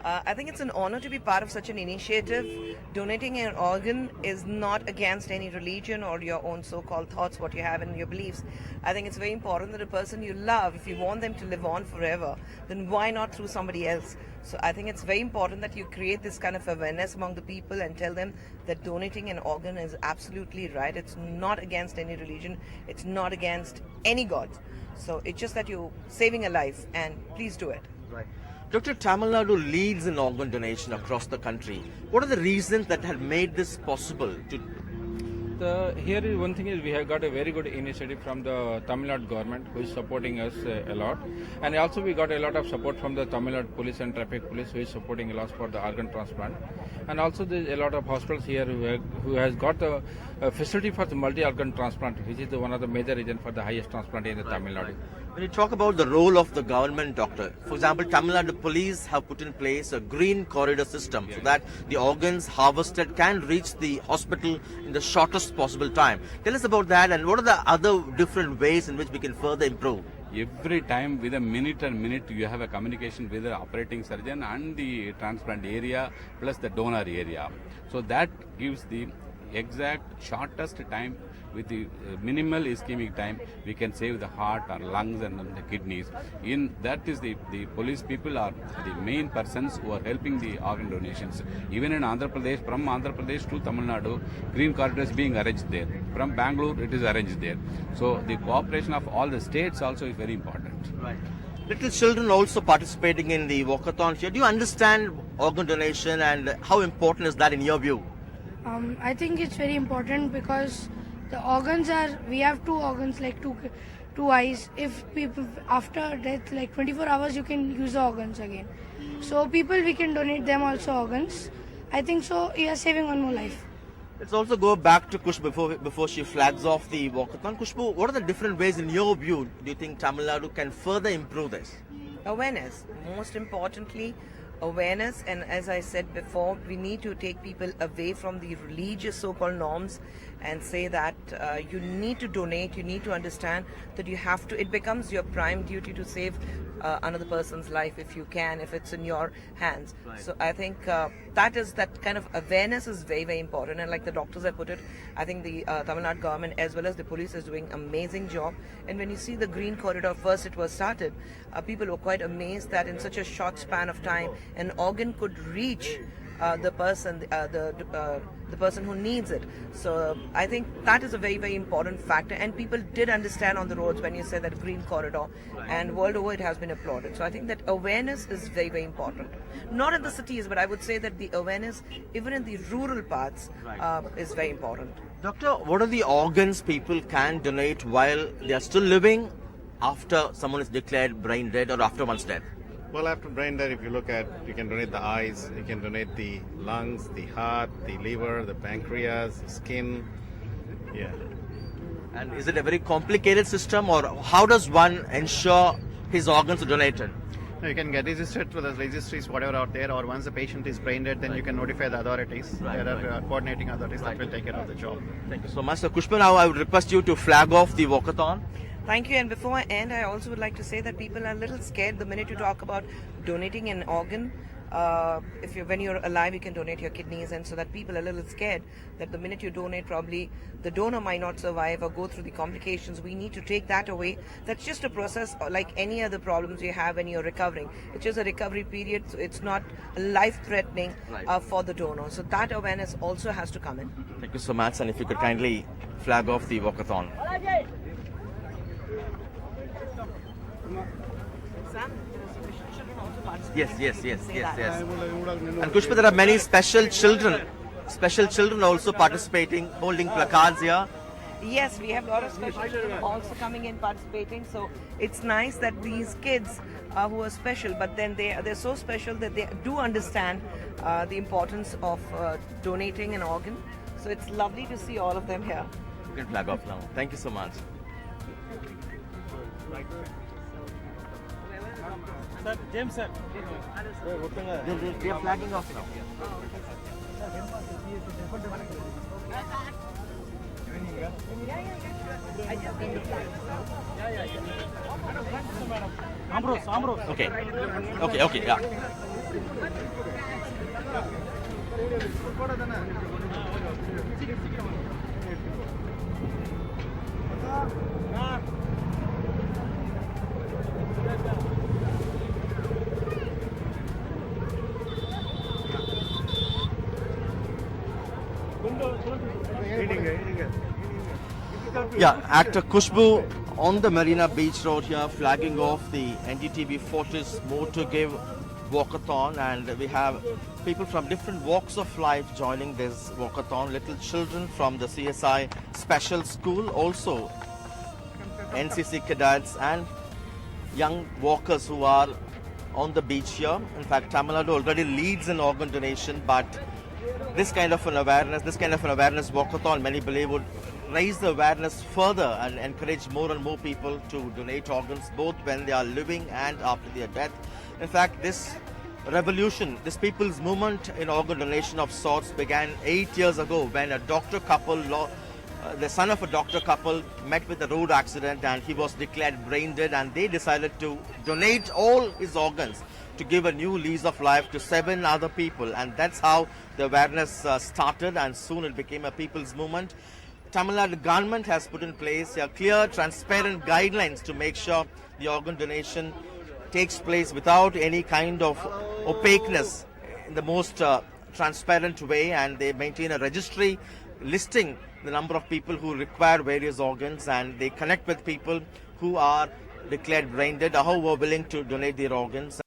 I think it's an honor to be part of such an initiative. Donating an organ is not against any religion or your own so-called thoughts, what you have in your beliefs. I think it's very important that a person you love, if you want them to live on forever, then why not through somebody else? So I think it's very important that you create this kind of awareness among the people and tell them that donating an organ is absolutely right. It's not against any religion. It's not against any god. So it's just that you're saving a life, and please do it. Right. Dr. Tamil Nadu leads in organ donation across the country. What are the reasons that have made this possible? Here is one thing is we have got a very good initiative from the Tamil Nadu government who is supporting us a lot, and also we got a lot of support from the Tamil Nadu police and traffic police who is supporting a lot for the organ transplant, and also there is a lot of hospitals here who has got the facility for the multi-organ transplant, which is one of the major reasons for the highest transplant in the Tamil Nadu. When you talk about the role of the government, doctor, for example, Tamil Nadu police have put in place a green corridor system so that the organs harvested can reach the hospital in the shortest possible time. Tell us about that, and what are the other different ways in which we can further improve? Every time with a minute you have a communication with the operating surgeon and the transplant area plus the donor area. So that gives the exact shortest time with the minimal ischemic time we can save the heart or lungs and the kidneys. In that is the police people are the main persons who are helping the organ donations. Even in Andhra Pradesh, from Andhra Pradesh to Tamil Nadu, green corridor is being arranged there. From Bangalore, it is arranged there. So the cooperation of all the states also is very important. Right. Little children also participating in the walkathon here. Do you understand organ donation, and how important is that in your view? I think it's very important because the organs we have two organs, like two eyes. If people after death, like 24 hours, you can use the organs again. So people, we can donate them also organs. I think so. You are saving one more life. Let's also go back to Khushbu before she flags off the walkathon. Khushbu, what are the different ways in your view do you think Tamil Nadu can further improve this? Awareness, most importantly, awareness. And as I said before, we need to take people away from the religious so-called norms and say that you need to donate, you need to understand that you have to, it becomes your prime duty to save another person's life if you can, if it's in your hands. Right. So I think that kind of awareness is very, very important. And like the doctors have put it, I think the Tamil Nadu government as well as the police is doing amazing job. And when you see the green corridor, first it was started, people were quite amazed that in such a short span of time, an organ could reach the person who needs it. So I think that is a very, very important factor, and people did understand on the roads when you said that green corridor, and world over it has been applauded. So I think that awareness is very, very important. Not in the cities, but I would say that the awareness even in the rural parts is very important. Doctor, what are the organs people can donate while they are still living after someone is declared brain dead or after one's death? Well, after brain death, if you look at, you can donate the eyes, you can donate the lungs, the heart, the liver, the pancreas, skin. Yeah. And is it a very complicated system, or how does one ensure his organs are donated? No, you can get registered to the registries, whatever out there, or once the patient is brain dead, then you can notify the authorities. There are coordinating authorities that will take care of the job. Thank you so much. So, Khushbu, now I would request you to flag off the walkathon. Thank you. And before I end, I also would like to say that people are a little scared the minute you talk about donating an organ. When you're alive, you can donate your kidneys, and so that people are a little scared that the minute you donate, probably the donor might not survive or go through the complications. We need to take that away. That's just a process like any other problems you have when you're recovering. It's just a recovery period, so it's not life-threatening for the donor. So that awareness also has to come in. Thank you so much, and if you could kindly flag off the walkathon. Yes. And Khushbu, there are many special children also participating, holding placards here. Yes, we have a lot of special children also coming in participating. So it's nice that these kids who are special, but then they're so special that they do understand the importance of donating an organ. So it's lovely to see all of them here. You can flag off now. Thank you so much. Sir, James sir. They are flagging off now. Ambrose. Okay, yeah. Yeah, actor Kushbu on the Marina Beach Road here, flagging off the NDTV Fortis Motor Give walkathon, and we have people from different walks of life joining this walkathon. Little children from the CSI Special School, also NCC cadets and young walkers who are on the beach here. In fact, Tamil Nadu already leads in organ donation, but this kind of an awareness walkathon, many believe would raise the awareness further and encourage more and more people to donate organs, both when they are living and after their death. In fact, this revolution, this people's movement in organ donation of sorts began 8 years ago when a doctor couple, the son of a doctor couple, met with a road accident and he was declared brain dead, and they decided to donate all his organs to give a new lease of life to 7 other people, and that's how the awareness started, and soon it became a people's movement. Tamil Nadu government has put in place clear, transparent guidelines to make sure the organ donation takes place without any kind of opaqueness, in the most transparent way, and they maintain a registry listing the number of people who require various organs, and they connect with people who are declared brain dead or who are willing to donate their organs.